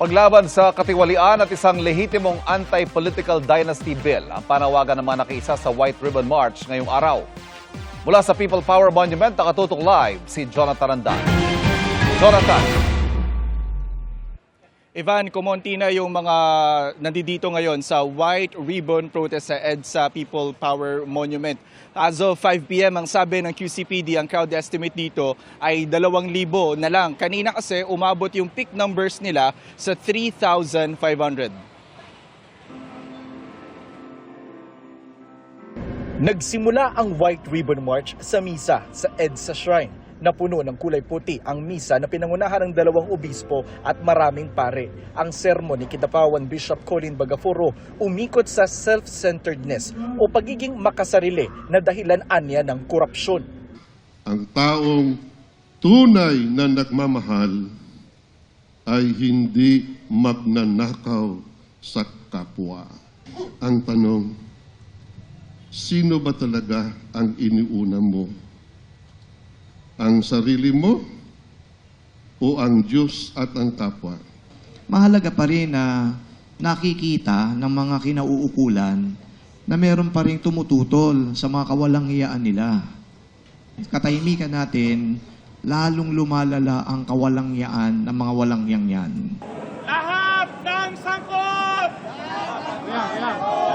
Paglaban sa katiwalian at isang lehitimong anti-political dynasty bill ang panawagan ng mga nakiisa sa White Ribbon March ngayong araw. Mula sa People Power Monument, nakatutok live si Jonathan Andan. Jonathan. Ivan, kumonti na yung mga nandito ngayon sa White Ribbon Protest sa EDSA People Power Monument. As of 5 p.m. ang sabi ng QCPD, ang crowd estimate dito ay 2,000 na lang. Kanina kasi umabot yung peak numbers nila sa 3,500. Nagsimula ang White Ribbon March sa misa sa EDSA Shrine. Napuno ng kulay puti ang misa na pinangunahan ng 2 obispo at maraming pare. Ang sermon ni Kidapawan Bishop Colin Bagaforo umikot sa self-centeredness o pagiging makasarili na dahilan anya ng korupsyon. Ang taong tunay na nagmamahal ay hindi magnanakaw sa kapwa. Ang tanong, sino ba talaga ang iniuna mo? Ang sarili mo o ang Diyos at ang kapwa? Mahalaga pa rin na nakikita ng mga kinauukulan na meron pa rin tumututol sa mga kawalanghiyaan nila. Katahimikan natin, lalong lumalala ang kawalanghiyaan ng mga walanghiyang yan. Lahat ng sangkot! Dapat managot!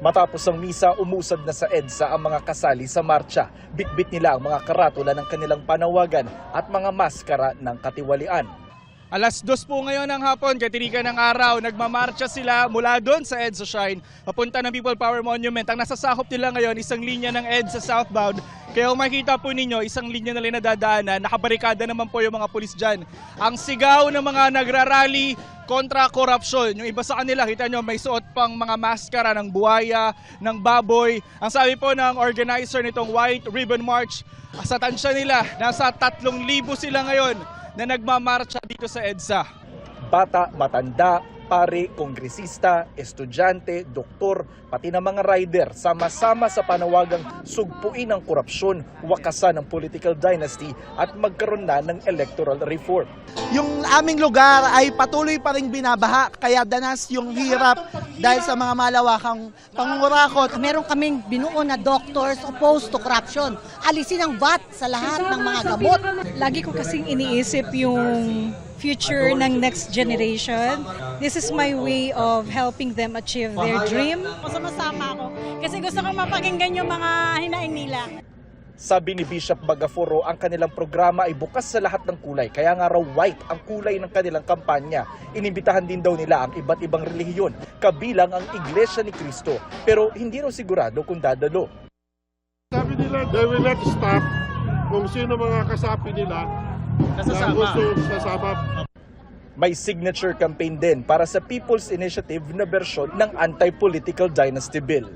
Matapos ang misa, umusad na sa EDSA ang mga kasali sa marcha. Bitbit nila ang mga karatula ng kanilang panawagan at mga maskara ng katiwalian. Alas 2 po ngayon ng hapon, katirikan ng araw, nagmamarcha sila mula doon sa EDSA Shrine, papunta ng People Power Monument. Ang nasasakop nila ngayon, isang linya ng EDSA southbound. Kaya kung makikita po ninyo, isang linya na rin nadadaanan, nakabarikada naman po yung mga pulis dyan. Ang sigaw ng mga nagrarally kontra korupsyon. Yung iba sa kanila, kita nyo, may suot pang mga maskara ng buhaya, ng baboy. Ang sabi po ng organizer nitong White Ribbon March, sa tansya nila, nasa 3,000 sila ngayon na nagmamarcha dito sa EDSA. Bata, matanda, pare, kongresista, estudyante, doktor, pati na mga rider, sama-sama sa panawagang sugpuin ang korupsyon, wakasan ang political dynasty at magkaroon na ng electoral reform. Yung aming lugar ay patuloy pa rin binabaha, kaya danas yung hirap dahil sa mga malawakang pangungurakot. Meron kaming binuo na doctors opposed to corruption. Alisin ang VAT sa lahat ng mga gamot. Lagi ko kasing iniisip yung future ng next generation. This is my way of helping them achieve their dream. Masama ako kasi gusto kong mapakinggan yung mga hinaing nila. Sabi ni Bishop Bagaforo, ang kanilang programa ay bukas sa lahat ng kulay. Kaya nga raw white ang kulay ng kanilang kampanya. Inimbitahan din daw nila ang iba't ibang relihiyon, kabilang ang Iglesia ni Cristo. Pero hindi raw sigurado kung dadalo. Sabi nila, they will not stop kung sino mga kasapi nila na gusto sasama. May signature campaign din para sa People's Initiative na bersyon ng anti-political dynasty bill.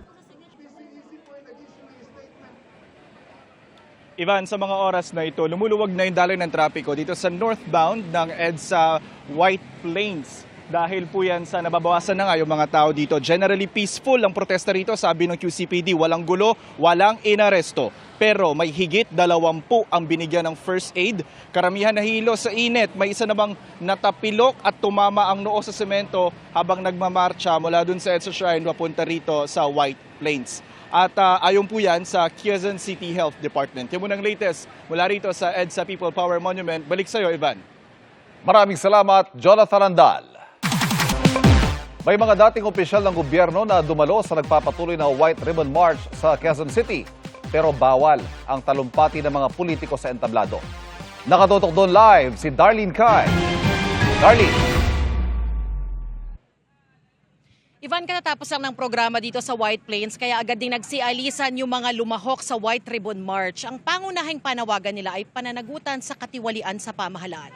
Ivan, sa mga oras na ito, lumuluwag na yung daloy ng trapiko dito sa northbound ng EDSA White Plains. Dahil po yan sa nababawasan na nga yung mga tao dito. Generally peaceful ang protesta rito, sabi ng QCPD. Walang gulo, walang inaresto. Pero may higit 20 ang binigyan ng first aid. Karamihan nahilo sa init. May isa namang natapilok at tumama ang noo sa semento habang nagmamarcha mula dun sa EDSA Shrine papunta rito sa White Plains. At ayon po yan sa Quezon City Health Department. Yung munang latest mula rito sa EDSA People Power Monument. Balik sa'yo, Ivan. Maraming salamat, Jonathan Andal. May mga dating opisyal ng gobyerno na dumalo sa nagpapatuloy na White Ribbon March sa Quezon City. Pero bawal ang talumpati ng mga politiko sa entablado. Nakatutok doon live si Darlene Kai. Darlene. Ivan, katatapos lang ng programa dito sa White Plains, kaya agad ding nagsialisan yung mga lumahok sa White Ribbon March. Ang pangunahing panawagan nila ay pananagutan sa katiwalian sa pamahalaan.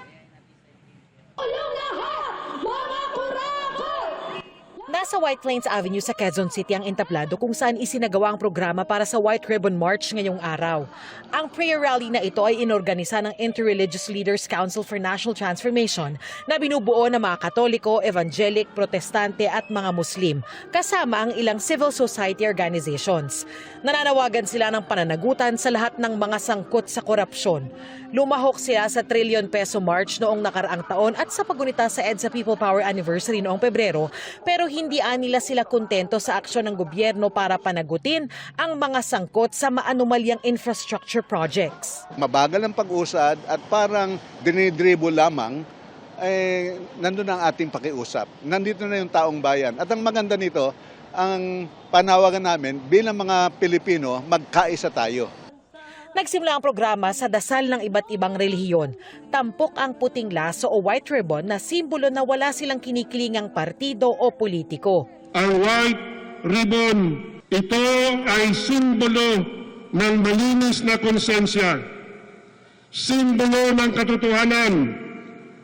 Nasa White Plains Avenue sa Quezon City ang entablado kung saan isinagawa ang programa para sa White Ribbon March ngayong araw. Ang prayer rally na ito ay inorganisa ng Interreligious Leaders Council for National Transformation na binubuo ng mga Katoliko, Evangelic, Protestante at mga Muslim, kasama ang ilang civil society organizations. Nananawagan sila ng pananagutan sa lahat ng mga sangkot sa korupsyon. Lumahok sila sa trillion peso march noong nakaraang taon at sa pagunita sa EDSA People Power Anniversary noong Pebrero, pero hindi nila sila kontento sa aksyon ng gobyerno para panagutin ang mga sangkot sa maanumalyang infrastructure projects. Mabagal ang pag-usad at parang dinidribble lamang, nandun ang ating pakiusap. Nandito na yung taong bayan. At ang maganda nito, ang panawagan namin bilang mga Pilipino, magkaisa tayo. Nagsimula ang programa sa dasal ng iba't ibang relihiyon. Tampok ang puting laso o white ribbon na simbolo na wala silang kinikilingang partido o politiko. Ang white ribbon, ito ay simbolo ng malinis na konsensya, simbolo ng katotohanan,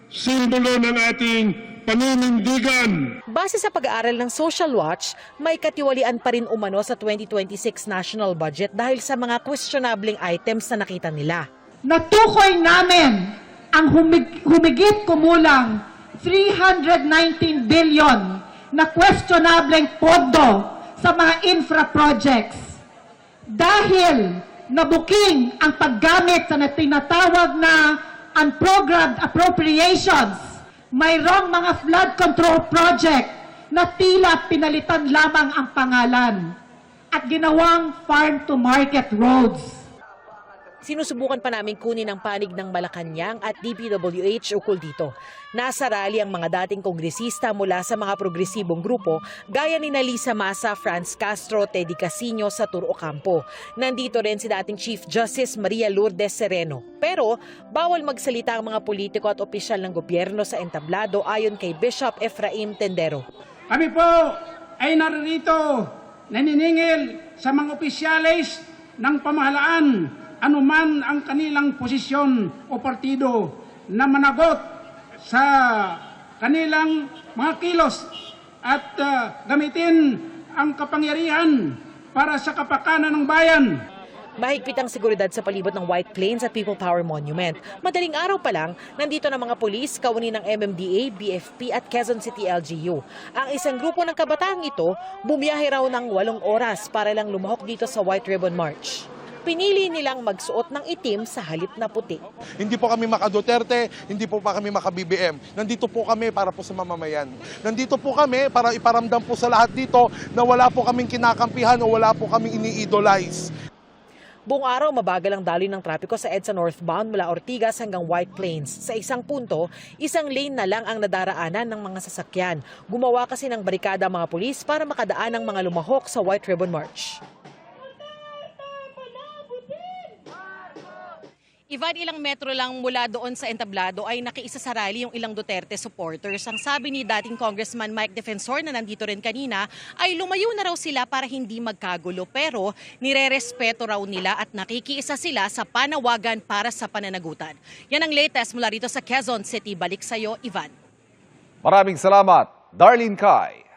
simbolo ng ating paninindigan. Base sa pag-aaral ng Social Watch, may katiwalian pa rin umano sa 2026 national budget dahil sa mga questionabling items na nakita nila. Natukoy namin ang humigit kumulang 319 billion na questionableng pondo sa mga infra projects. Dahil nabuking ang paggamit sa tinatawag na unprogrammed appropriations, mayroong mga flood control project na tila pinalitan lamang ang pangalan at ginawang farm-to-market roads. Sinusubukan pa namin kunin ang panig ng Malacanang at DPWH ukol dito. Nasa rally ang mga dating kongresista mula sa mga progresibong grupo gaya ni Lisa Masa, Franz Castro, Teddy Casino sa Turo Ocampo. Nandito rin si dating Chief Justice Maria Lourdes Sereno. Pero bawal magsalita ang mga politiko at opisyal ng gobyerno sa entablado ayon kay Bishop Efraim Tendero. Kami po ay naririto naniningil sa mga opisyalis ng pamahalaan anuman ang kanilang posisyon o partido na managot sa kanilang mga kilos at gamitin ang kapangyarihan para sa kapakanan ng bayan. Mahigpit ang seguridad sa palibot ng White Plains at People Power Monument. Madaling araw pa lang, nandito na mga pulis, kawani ng MMDA, BFP at Quezon City LGU. Ang isang grupo ng kabataang ito, bumiyahe raw ng 8 oras para lang lumahok dito sa White Ribbon March. Pinili nilang magsuot ng itim sa halip na puti. Hindi po kami maka-Duterte, hindi po pa kami maka-BBM. Nandito po kami para po sa mamamayan. Nandito po kami para iparamdam po sa lahat dito na wala po kaming kinakampihan o wala po kaming ini-idolize. Buong araw, mabagal ang daloy ng trapiko sa EDSA northbound mula Ortigas hanggang White Plains. Sa isang punto, isang lane na lang ang nadaraanan ng mga sasakyan. Gumawa kasi ng barikada ang mga pulis para makadaan ang mga lumahok sa White Ribbon March. Ivan, ilang metro lang mula doon sa entablado ay nakiisa sa rally yung ilang Duterte supporters. Ang sabi ni dating Congressman Mike Defensor na nandito rin kanina ay lumayo na raw sila para hindi magkagulo pero nirerespeto raw nila at nakikiisa sila sa panawagan para sa pananagutan. Yan ang latest mula rito sa Quezon City. Balik sa'yo, Ivan. Maraming salamat, Darlene Kai.